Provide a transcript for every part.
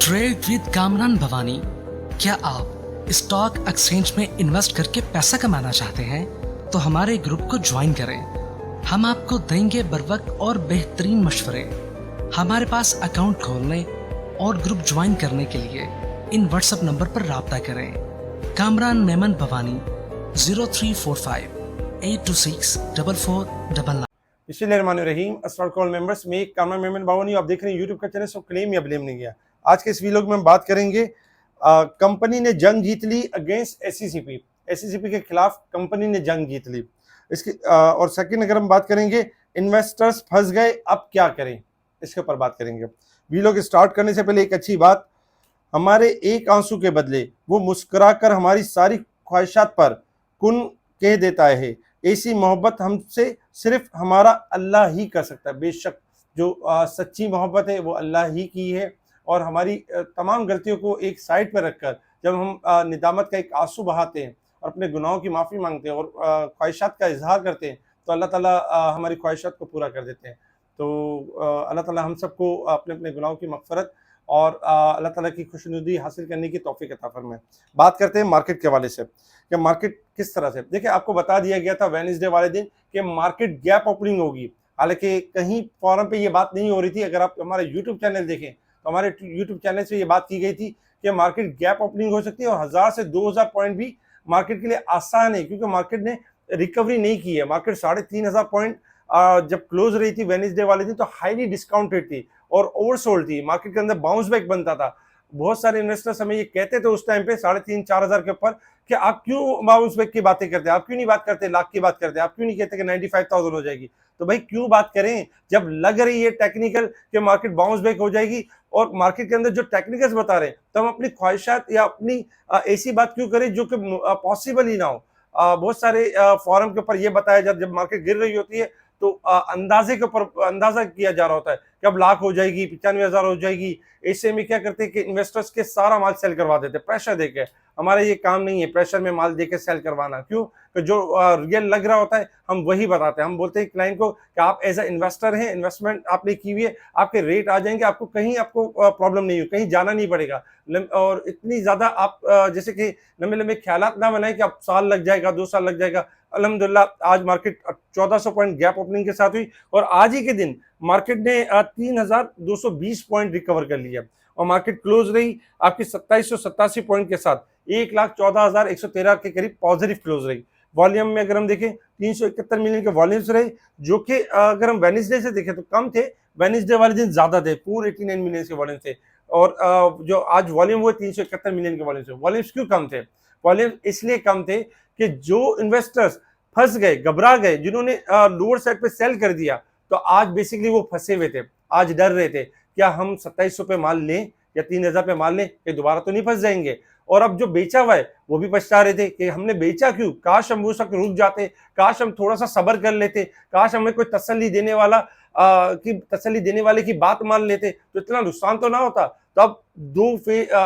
Trade with Kamran Bhavani. क्या आप stock exchange में इन्वेस्ट करके पैसा कमाना चाहते हैं तो हमारे ग्रुप को ज्वाइन करें। हम आपको देंगे बर वक्त और बेहतरीन मशवरे। हमारे पास अकाउंट खोलने और ग्रुप ज्वाइन करने के लिए इन व्हाट्सएप नंबर पर राब्ता करें। कामरान मेमन भवानी 0345-826-4499। बिस्मिल्लाहिर्रहमानिर्रहीम। अस्सलाम वालेकुम मेंबर्स, मैं कामरान मेमन भवानी, आप देख रहे हैं यूट्यूब का चैनल। सब क्लेम या ब्लेम नहीं गया। आज के इस वीलॉग में हम बात करेंगे कंपनी ने जंग जीत ली अगेंस्ट एससीसीपी के खिलाफ कंपनी ने जंग जीत ली। इसकी और सेकंड अगर हम बात करेंगे इन्वेस्टर्स फंस गए अब क्या करें, इसके ऊपर बात करेंगे। वीलॉग स्टार्ट करने से पहले एक अच्छी बात, हमारे एक आंसू के बदले वो मुस्कुराकर हमारी सारी ख्वाहिशात पर कुन कह देता है। ऐसी मोहब्बत हमसे सिर्फ हमारा अल्लाह ही कर सकता है। बेशक जो सच्ची मोहब्बत है वो अल्लाह ही की है। और हमारी तमाम गलतियों को एक साइड पर रखकर जब हम निदामत का एक आंसू बहाते हैं और अपने गुनाहों की माफ़ी मांगते हैं और ख्वाहिशात का इजहार करते हैं तो अल्लाह ताला हमारी ख्वाहिशात को पूरा कर देते हैं। तो अल्लाह ताला हम सबको अपने अपने गुनाहों की मग़फ़िरत और अल्लाह ताला की खुशनुदी हासिल करने की तौफ़ीक़ अता फ़रमाए। बात करते हैं मार्केट के हवाले से कि मार्केट किस तरह से। देखिए, आपको बता दिया गया था वेडनेसडे वाले दिन कि मार्केट गैप ओपनिंग होगी। हालांकि कहीं फोरम पे ये बात नहीं हो रही थी। अगर आप हमारे यूट्यूब चैनल देखें तो हमारे यूट्यूब चैनल से ये बात की गई थी कि मार्केट गैप ओपनिंग हो सकती है और 1000 से 2000 पॉइंट भी मार्केट के लिए आसान है, क्योंकि मार्केट ने रिकवरी नहीं की है। मार्केट 3500 पॉइंट जब क्लोज रही थी वेडनेसडे वाले दिन तो हाईली डिस्काउंटेड थी और ओवरसोल्ड थी। मार्केट के अंदर बाउंस बैक बनता था। बहुत सारे इन्वेस्टर्स हमें ये कहते थे उस टाइम पे 3500-4000 के ऊपर कि आप क्यों बाउंस बैक की बातें करते हैं, आप क्यों नहीं बात करते लाख की बात करते हैं, आप क्यों नहीं कहते कि 95,000 हो जाएगी। तो भाई क्यों बात करें जब लग रही है टेक्निकल कि मार्केट बाउंस बैक हो जाएगी और मार्केट के अंदर जो टेक्निकल्स बता रहे हैं, तो हम अपनी ख्वाहिशात या अपनी ऐसी बात क्यों करें जो कि पॉसिबल ही ना हो। बहुत सारे फोरम के ऊपर ये बताया जब मार्केट गिर रही होती है तो अंदाजे के ऊपर अंदाजा किया जा रहा होता है कि अब लाख हो जाएगी, 95,000 हो जाएगी। ऐसे में क्या करते हैं कि इन्वेस्टर्स के सारा माल सेल करवा देते हैं प्रेशर देके। हमारा ये काम नहीं है प्रेशर में माल देके सेल करवाना। क्यों? कि जो रियल लग रहा होता है हम वही बताते हैं। हम बोलते हैं क्लाइंट को कि आप एज ए इन्वेस्टर हैं, इन्वेस्टमेंट आपने की हुई है, आपके रेट आ जाएंगे, आपको प्रॉब्लम नहीं हो, कहीं जाना नहीं पड़ेगा। और इतनी ज्यादा आप जैसे कि लंबे लंबे ख्यालात ना बनाए कि अब साल लग जाएगा, 2 साल लग जाएगा। अल्हम्दुलिल्लाह आज मार्केट 1400 पॉइंट गैप ओपनिंग के साथ हुई और आज ही के दिन मार्केट ने 3220 पॉइंट रिकवर कर लिया और मार्केट क्लोज रही आपकी 2787 पॉइंट के साथ 1,14,113 के करीब पॉजिटिव क्लोज रही। वॉल्यूम में अगर हम देखें 371 मिलियन के वॉल्यूम्स रहे, जो कि अगर हम वेडनेसडे से देखें तो कम थे, वेडनेसडे वाले दिन ज्यादा थे, 489 मिलियन के वॉल्यूम थे। और जो आज वॉल्यूम हुए 371 मिलियन के वॉल्यूम थे। वॉल्यूम्स क्यों कम थे? वॉल्यूम इसलिए कम थे कि जो इन्वेस्टर्स फंस गए, घबरा गए, जिन्होंने लोअर साइड पे सेल कर दिया, तो आज बेसिकली वो फंसे हुए थे। आज डर रहे थे क्या हम 2700 पे माल लें या 3000 पे माल लें, कि दोबारा तो नहीं फंस जाएंगे। और अब जो बेचा हुआ है वो भी पछता रहे थे कि हमने बेचा क्यों, काश हम उस वक्त रुक जाते, काश हम थोड़ा सा सब्र कर लेते, काश हमें कोई तसल्ली देने वाले की बात मान लेते तो इतना नुकसान तो ना होता। तो अब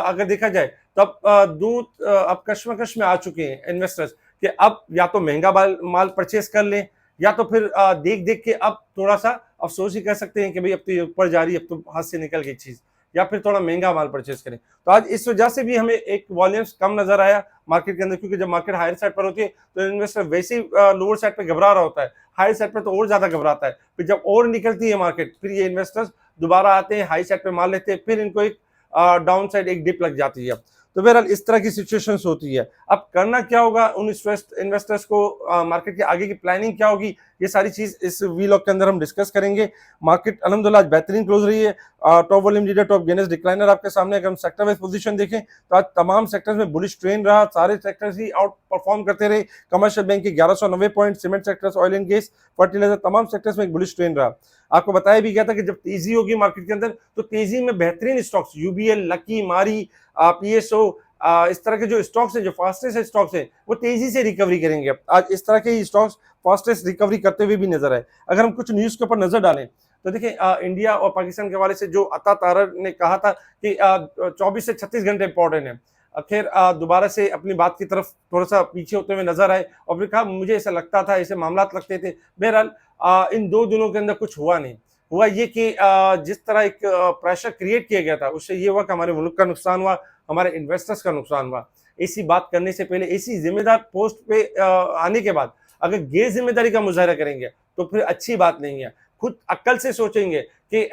अगर देखा जाए तो अब कश्मकश में आ चुके हैं इन्वेस्टर्स कि अब या तो महंगा माल परचेस कर लें या तो फिर देख देख के अब थोड़ा सा अफसोस ही कर सकते हैं कि भाई अब तो ये ऊपर जा रही है, अब तो हाथ से निकल गई चीज, या फिर थोड़ा महंगा माल परचेस करें। तो आज इस वजह से भी हमें एक वॉल्यूम्स कम नजर आया मार्केट के अंदर, क्योंकि जब मार्केट हायर साइड पर होती है तो इन्वेस्टर वैसे ही लोअर साइड पे घबरा रहा होता है, हाई साइड पर तो और ज्यादा घबराता है। फिर जब और निकलती है मार्केट फिर ये इन्वेस्टर्स दोबारा आते हैं, हाई साइड पे माल लेते हैं, फिर इनको एक डाउन साइड एक डिप लग जाती है। तो बहरहाल इस तरह की सिचुएशंस होती है। अब करना क्या होगा उन इन्वेस्टर्स को, मार्केट के आगे की प्लानिंग क्या होगी, ये सारी चीज इस वीलॉग के अंदर हम डिस्कस करेंगे। मार्केट अल्हम्दुलिल्लाह आज बेहतरीन क्लोज रही है। Top volume leader, top gainers, decliner आपके सामने। अगर हम सेक्टर वाइज पोजीशन देखें तो आज तमाम सेक्टर्स में बुलिश ट्रेंड रहा, सारे सेक्टर्स ही आउट परफॉर्म करते रहे। कमर्शियल बैंक के 1190 point, cement sectors, oil and gas, fertilizer, तमाम सेक्टर्स में एक बुलिश ट्रेंड रहा। आपको बताया भी गया था कि जब तेजी होगी मार्केट के अंदर तो तेजी में बेहतरीन स्टॉक्स यूबीएल, लकी, मारी, पीएसओ, इस तरह के जो स्टॉक्स हैं, जो फास्टेस्ट स्टॉक्स हैं, वो तेजी से रिकवरी करेंगे। आज इस तरह के स्टॉक्स फास्टेस्ट रिकवरी करते हुए भी नजर आए। अगर हम कुछ न्यूज के ऊपर नजर डालें तो देखिए, इंडिया और पाकिस्तान के हवाले से जो अता तारर ने कहा था कि 24 से 36 घंटे इंपॉर्टेंट है, खैर दोबारा से अपनी बात की तरफ थोड़ा सा पीछे होते हुए नजर आए और फिर कहा मुझे ऐसा लगता था, ऐसे मामला लगते थे। बहरहाल इन 2 दिनों के अंदर कुछ हुआ नहीं। हुआ ये कि जिस तरह एक प्रेशर क्रिएट किया गया था, उससे ये हुआ कि हमारे मुल्क का नुकसान हुआ, हमारे इन्वेस्टर्स का नुकसान हुआ। ऐसी बात करने से पहले, ऐसी जिम्मेदार पोस्ट पे आने के बाद अगर गैर जिम्मेदारी का मुजाहरा करेंगे तो फिर अच्छी बात नहीं है। खुद अक्ल से सोचेंगे कि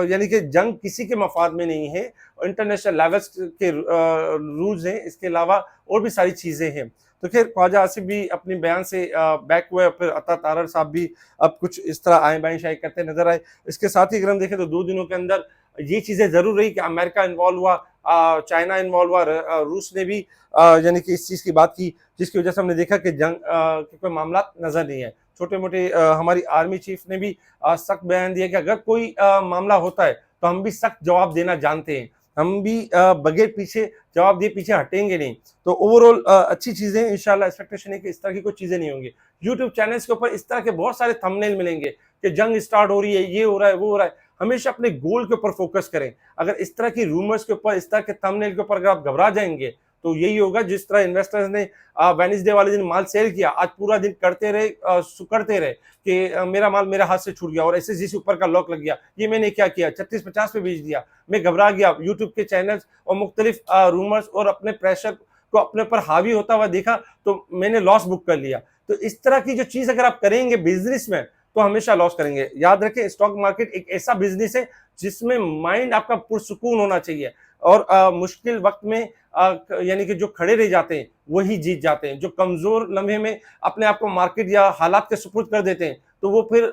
यानी कि जंग किसी के मफाद में नहीं है, इंटरनेशनल लेवल्स के रूल्स हैं, इसके अलावा और भी सारी चीज़ें हैं। तो खैर ख्वाजा आसिफ भी अपने बयान से बैक हुए, फिर अता तारर साहब भी अब कुछ इस तरह आए बाएं शाएं करते नजर आए। इसके साथ ही अगर हम देखें तो 2 दिनों के अंदर ये चीज़ें ज़रूर रही कि अमेरिका इन्वॉल्व हुआ, चाइना इन्वॉल्व हुआ, रूस ने भी यानी कि इस चीज़ की बात की, जिसकी वजह से हमने देखा कि जंग के कोई मामला नज़र नहीं है। छोटे मोटे हमारी आर्मी चीफ ने भी सख्त बयान दिया कि अगर कोई मामला होता है तो हम भी सख्त जवाब देना जानते हैं, हम भी बगैर पीछे जवाब दिए पीछे हटेंगे नहीं। तो ओवरऑल अच्छी चीज़ें, इंशाल्लाह एक्सपेक्टेशन है कि इस तरह की कोई चीज़ें नहीं होंगी। यूट्यूब चैनल्स के ऊपर इस तरह के बहुत सारे थंबनेल मिलेंगे कि जंग स्टार्ट हो रही है, ये हो रहा है, वो हो रहा है। हमेशा अपने गोल के ऊपर फोकस करें। अगर इस तरह की रूमर्स के ऊपर, इस तरह के थंबनेल के ऊपर अगर आप घबरा जाएंगे तो यही होगा जिस तरह इन्वेस्टर्स ने वेडनेसडे वाले दिन माल सेल किया, आज पूरा दिन करते रहे, सुकड़ते रहे कि मेरा माल मेरे हाथ से छूट गया और एसएसजी से ऊपर का लॉक लग गया, ये मैंने क्या किया, 36-50 पे बेच दिया, मैं घबरा गया। यूट्यूब के चैनल्स और मुख्तलिफ रूमर्स और अपने प्रेशर को अपने ऊपर हावी होता हुआ देखा तो मैंने लॉस बुक कर लिया। तो इस तरह की जो चीज़ अगर आप करेंगे बिजनेस में तो हमेशा लॉस करेंगे। याद रखें, स्टॉक मार्केट एक ऐसा बिजनेस है जिसमें माइंड आपका पुरसुकून होना चाहिए और मुश्किल वक्त में यानी कि जो खड़े रह जाते हैं वही जीत जाते हैं। जो कमजोर लम्हे में अपने आप को मार्केट या हालात के सुपुर्द कर देते हैं तो वो फिर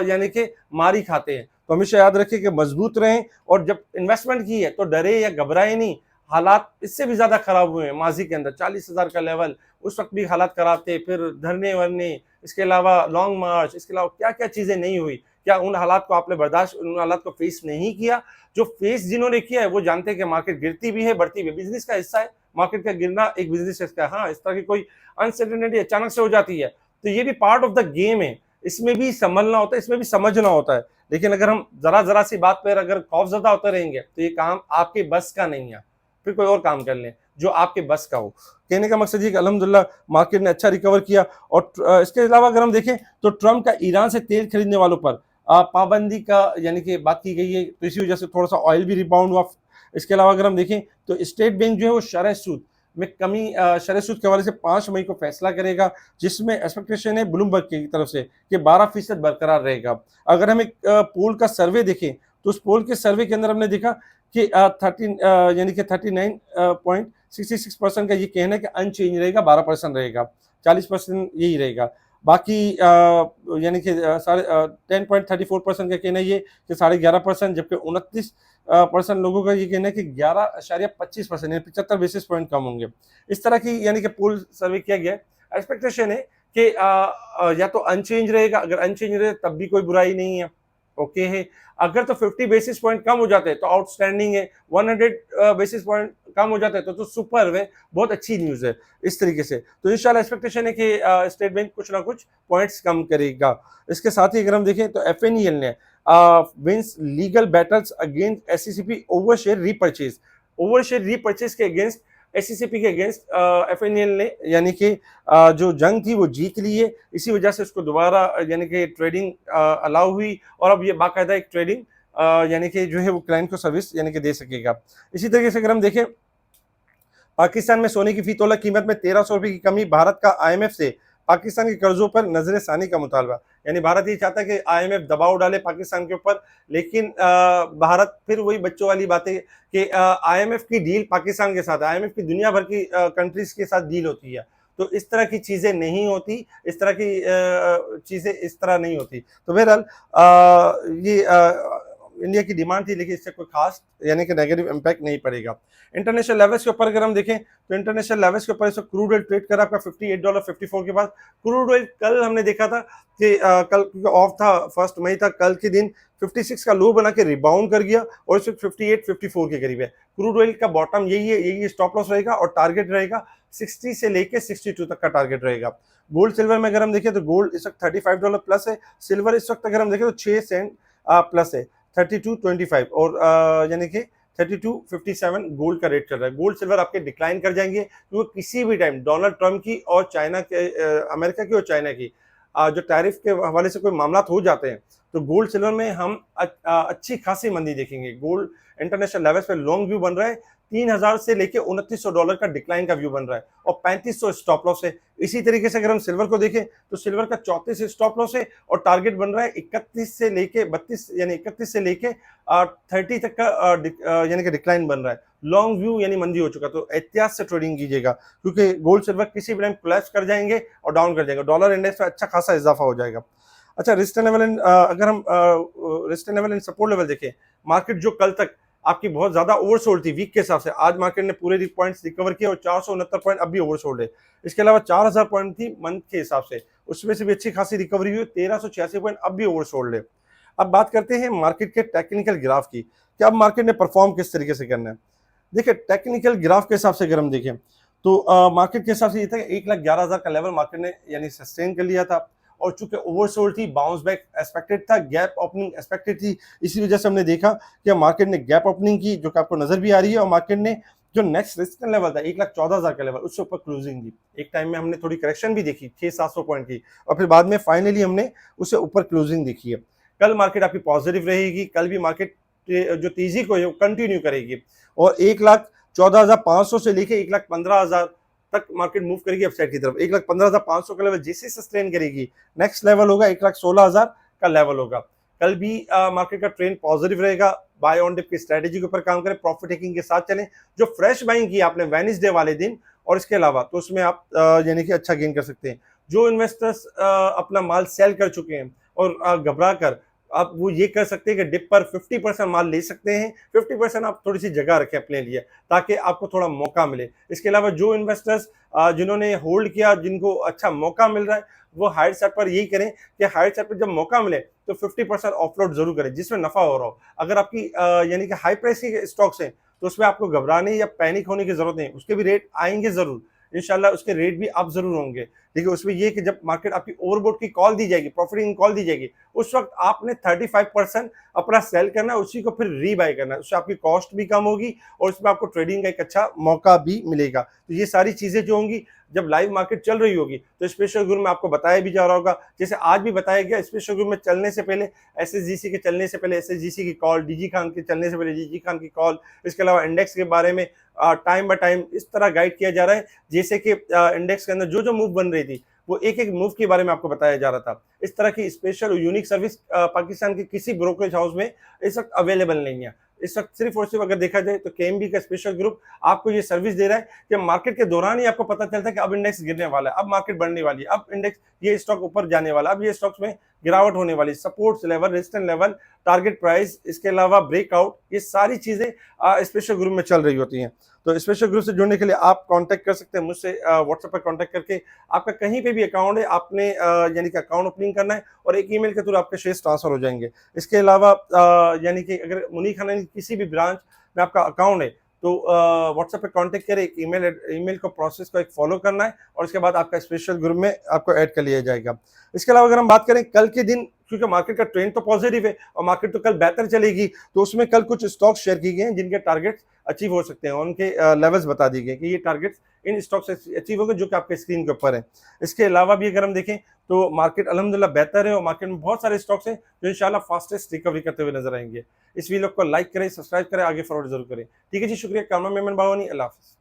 यानी कि मारी खाते हैं। तो हमेशा याद रखें कि मजबूत रहें और जब इन्वेस्टमेंट की है तो डरे या घबराए नहीं। हालात इससे भी ज्यादा खराब हुए हैं माजी के अंदर, 40,000 का लेवल, उस वक्त भी हालात खराब थे, फिर धरने वरने, इसके अलावा लॉन्ग मार्च, इसके अलावा क्या क्या चीजें नहीं हुई। क्या उन हालात को आपने बर्दाश्त, उन हालात को फेस नहीं किया? जो फेस जिन्होंने किया है वो जानते हैं कि मार्केट गिरती भी है, बढ़ती भी है, बिजनेस का हिस्सा है। मार्केट का गिरना एक बिजनेस का, हाँ, इस तरह की कोई अनसर्टेनिटी अचानक से हो जाती है तो ये भी पार्ट ऑफ द गेम है, इसमें भी संभलना होता है, इसमें भी समझना होता है। लेकिन अगर हम जरा जरा सी बात पर अगर खौफजदा होते रहेंगे तो ये काम आपके बस का नहीं है, फिर कोई और काम कर लें जो आपके बस का हो। कहने का मकसद ये कि अल्हम्दुलिल्लाह मार्केट ने अच्छा रिकवर किया। और इसके अलावा अगर हम देखें तो ट्रम्प का ईरान से तेल खरीदने वालों पर पाबंदी का यानी कि बात की गई है, तो इसी वजह से थोड़ा सा ऑयल भी रिबाउंड हुआ। इसके अलावा अगर हम देखें तो स्टेट बैंक जो है वो शरह सूद में कमी, शरह सूद के हवाले से 5 मई को फैसला करेगा, जिसमें एक्सपेक्टेशन है ब्लूमबर्ग की तरफ से कि 12% बरकरार रहेगा। अगर हम एक पोल का सर्वे देखें तो उस पोल के सर्वे के अंदर हमने देखा कि 39.66% का ये कहना है कि अनचेंज रहेगा, 12% रहेगा, 40% यही रहेगा। बाकी यानी कि 10.34% का कहना है ये कि 11.5%, जबकि 29% लोगों का ये कहना है कि 11.25% यानी 75 बेसिस पॉइंट कम होंगे। इस तरह की यानी कि पोल सर्वे किया गया है। एक्सपेक्टेशन है कि या तो अनचेंज रहेगा, अगर अनचेंज रहे तब भी कोई बुराई नहीं है, ओके है। अगर तो 50 बेसिस पॉइंट कम हो जाते हैं तो आउटस्टैंडिंग है, 100 बेसिस पॉइंट कम हो जाता है तो सुपर है, बहुत अच्छी न्यूज़ है। इस तरीके से तो इंशाल्लाह एक्सपेक्टेशन है कि स्टेट बैंक कुछ ना कुछ पॉइंट्स कम करेगा। इसके साथ ही अगर हम देखें तो एफएनईएल ने wins legal battles against SCCP over share repurchase के अगेंस्ट, एससीसीपी के अगेंस्ट एफएनईएल ने यानी कि जो जंग थी वो जीत ली है। इसी वजह से उसको दोबारा यानी कि ट्रेडिंग अलाउ हुई और अब ये बाकायदा एक ट्रेडिंग यानी कि जो है वो क्लाइंट को सर्विस यानी कि दे सकेगा। इसी तरीके से अगर हम देखें पाकिस्तान में सोने की फी तोला कीमत में 1300 रुपये की कमी, भारत का आईएमएफ से पाकिस्तान के कर्जों पर नजर सानी का मुतालबा। यानी भारत ये चाहता है कि आईएमएफ दबाव डाले पाकिस्तान के ऊपर, लेकिन भारत फिर वही बच्चों वाली बातें कि आईएमएफ की डील पाकिस्तान के साथ, आईएमएफ की दुनिया भर की कंट्रीज के साथ डील होती है, तो इस तरह की चीजें नहीं होती, इस तरह की चीजें इस तरह नहीं होती। तो बहरहाल ये इंडिया की डिमांड थी, लेकिन इससे कोई खास यानी कि नेगेटिव इम्पैक्ट नहीं पड़ेगा। इंटरनेशनल लेवल्स के ऊपर अगर हम देखें तो इंटरनेशनल लेवल्स के ऊपर इस क्रूड ऑयल ट्रेड करा आपका $58.54 के पास। क्रूड ऑयल कल हमने देखा था कि कल ऑफ था, 1 मई था, कल के दिन 56 का लो बना के रिबाउंड कर गया और इस वक्त 58-54 के करीब है। क्रूड ऑयल का बॉटम यही है, यही स्टॉप लॉस रहेगा और टारगेट रहेगा 60 से लेके 62 तक का टारगेट रहेगा। गोल्ड सिल्वर में अगर हम देखें तो गोल्ड इस वक्त $35 प्लस है, सिल्वर इस वक्त अगर हम देखें तो 6 सेंट प्लस है, 32.25 और यानी कि 32.57 गोल्ड का रेट चल रहा है। गोल्ड सिल्वर आपके डिक्लाइन कर जाएंगे क्योंकि किसी भी टाइम डोनाल्ड ट्रंप की और चाइना के, अमेरिका की और चाइना की जो टैरिफ के हवाले से कोई मामला हो जाते हैं तो गोल्ड सिल्वर में हम अच्छी खासी मंदी देखेंगे। गोल्ड इंटरनेशनल लेवल्स पे लॉन्ग व्यू बन रहा है, 3000 से लेके $2900 का डिक्लाइन का व्यू बन रहा है और 3500 स्टॉप लॉस है। इसी तरीके से अगर हम सिल्वर को देखें तो सिल्वर का 34 स्टॉप लॉस है और टारगेट बन रहा है 31 से लेके 32, यानी 31 से लेके 30 तक का यानी कि डिक्लाइन बन रहा है। लॉन्ग व्यू यानी मंदी हो चुका, तो एहतियात से ट्रेडिंग कीजिएगा क्योंकि गोल्ड सिल्वर किसी भी टाइम कोलैप्स कर जाएंगे और डाउन कर जाएंगे। डॉलर इंडेक्स में अच्छा खासा इजाफा हो जाएगा। अच्छा, रिस्टेनेबल एंड अगर हम रिस्टेनेबल एंड सपोर्ट लेवल देखें, मार्केट जो कल तक आपकी बहुत ज्यादा ओवरसोल्ड थी वीक के हिसाब से, आज मार्केट ने पूरे पॉइंट्स रिकवर किए और 469 पॉइंट अब भी ओवरसोल्ड है। इसके अलावा 4000 पॉइंट थी मंथ के हिसाब से, उसमें से भी अच्छी खासी रिकवरी हुई, 1386 पॉइंट अब भी ओवरसोल्ड है। अब बात करते हैं मार्केट के टेक्निकल ग्राफ की कि अब मार्केट ने परफॉर्म किस तरीके से करना है। देखिए, टेक्निकल ग्राफ के हिसाब से अगर हम देखें तो मार्केट के हिसाब से ये था कि 1,11,000 का लेवल मार्केट ने यानी सस्टेन कर लिया था और चूंकि ओवरसोल्ड थी, बाउंस बैक एक्सपेक्टेड था, गैप ओपनिंग एक्सपेक्टेड थी, इसी वजह से हमने देखा कि मार्केट ने गैप ओपनिंग की जो कि आपको नजर भी आ रही है और मार्केट ने जो नेक्स्ट रेजिस्टेंस लेवल था 1,14,000 का लेवल, उससे ऊपर क्लोजिंग दी। एक टाइम में हमने थोड़ी करेक्शन भी देखी 600-700 पॉइंट की और फिर बाद में फाइनली हमने उससे ऊपर क्लोजिंग देखी है। कल मार्केट आपकी पॉजिटिव रहेगी, कल भी मार्केट जो तेजी को है वो कंटिन्यू करेगी और 1,14,500 से लेके 1,15,000 तक मार्केट मूव करेगी अपसाइड की तरफ। 1,15,500 का लेवल जैसे सस्टेन करेगी, नेक्स्ट लेवल होगा 1,16,000 का लेवल होगा। कल भी मार्केट का ट्रेंड पॉजिटिव रहेगा। बाय ऑन डिप की स्ट्रेटेजी के ऊपर काम करें, प्रॉफिट टेकिंग के साथ चलें। जो फ्रेश बाइंग की आपने वेडनेसडे वाले दिन और इसके अलावा, तो उसमें आप यानी कि अच्छा गेन कर सकते हैं। जो इन्वेस्टर्स अपना माल सेल कर चुके हैं और घबरा कर, आप वो ये कर सकते हैं कि डिप पर 50% माल ले सकते हैं, 50% आप थोड़ी सी जगह रखें अपने लिए ताकि आपको थोड़ा मौका मिले। इसके अलावा जो इन्वेस्टर्स जिन्होंने होल्ड किया, जिनको अच्छा मौका मिल रहा है, वो हायर सेट पर यही करें कि हायर सेट पर जब मौका मिले तो 50% ऑफलोड जरूर करें जिसमें नफा हो रहा हो। अगर आपकी यानी कि हाई प्राइस के स्टॉक्स हैं तो उसमें आपको घबराने या पैनिक होने की जरूरत नहीं, उसके भी रेट आएंगे जरूर, इंशाल्लाह उसके रेट भी अप जरूर होंगे। देखिए, उसमें ये कि जब मार्केट आपकी ओवरबोट की कॉल दी जाएगी, प्रॉफिटिंग कॉल दी जाएगी, उस वक्त आपने 35% अपना सेल करना है, उसी को फिर रीबाय करना है। उससे आपकी कॉस्ट भी कम होगी और उसमें आपको ट्रेडिंग का एक अच्छा मौका भी मिलेगा। तो ये सारी चीजें जो होंगी जब लाइव मार्केट चल रही होगी तो स्पेशल ग्रुप में आपको बताया भी जा रहा होगा, जैसे आज भी बताया गया। स्पेशल ग्रुप में चलने से पहले, एसएसजीसी के चलने से पहले एसएसजीसी की कॉल, डीजी खान के चलने से पहले डीजी खान की कॉल, इसके अलावा इंडेक्स के बारे में टाइम बाय टाइम इस तरह गाइड किया जा रहा है जैसे कि इंडेक्स के अंदर जो जो मूव बन रही थी वो एक एक मूव के बारे में आपको बताया जा रहा था। इस तरह की स्पेशल यूनिक सर्विस पाकिस्तान के किसी ब्रोकरेज हाउस में इस वक्त अवेलेबल नहीं है। इस वक्त सिर्फ और सिर्फ अगर देखा जाए तो केएमबी का स्पेशल ग्रुप आपको ये सर्विस दे रहा है कि मार्केट के दौरान ही आपको पता चलता है कि अब इंडेक्स गिरने वाला है, अब मार्केट बढ़ने वाली है, अब इंडेक्स ये स्टॉक ऊपर जाने वाला, अब ये स्टॉक्स में गिरावट होने वाली, support level, resistance level, target price, इसके अलावा ब्रेकआउट, ये सारी चीजें स्पेशल ग्रुप में चल रही होती हैं। तो स्पेशल ग्रुप से जुड़ने के लिए आप कांटेक्ट कर सकते हैं मुझसे व्हाट्सएप पर कांटेक्ट करके। आपका कहीं पे भी अकाउंट है, आपने यानी कि अकाउंट ओपनिंग करना है और एक ईमेल के थ्रू आपके शेयर्स ट्रांसफर हो जाएंगे। इसके अलावा यानी कि अगर मुनीर खान की किसी भी ब्रांच में आपका अकाउंट है तो व्हाट्सएप पे कांटेक्ट करें, एक ईमेल को प्रोसेस को एक फॉलो करना है और उसके बाद आपका स्पेशल ग्रुप में आपको ऐड कर लिया जाएगा। इसके अलावा अगर हम बात करें कल के दिन, क्योंकि मार्केट का ट्रेंड तो पॉजिटिव है और मार्केट तो कल बेहतर चलेगी, तो उसमें कल कुछ स्टॉक शेयर किए गए हैं जिनके टारगेट्स अचीव हो सकते हैं, उनके लेवल्स बता दिए गए कि ये टारगेट्स इन स्टॉक से अचीव होंगे जो कि आपके स्क्रीन के ऊपर है। इसके अलावा भी अगर हम देखें तो मार्केट अल्हम्दुलिल्लाह बेहतर है और मार्केट में बहुत सारे स्टॉक्स हैं जो इंशाल्लाह फास्टेस्ट रिकवरी करते हुए नजर आएंगे। इस वीडियो को लाइक करें, सब्सक्राइब करें, आगे फॉरवर्ड जरूर करें। ठीक है जी, शुक्रिया। कामरान मेमन बावानी, अल्लाह हाफिज़।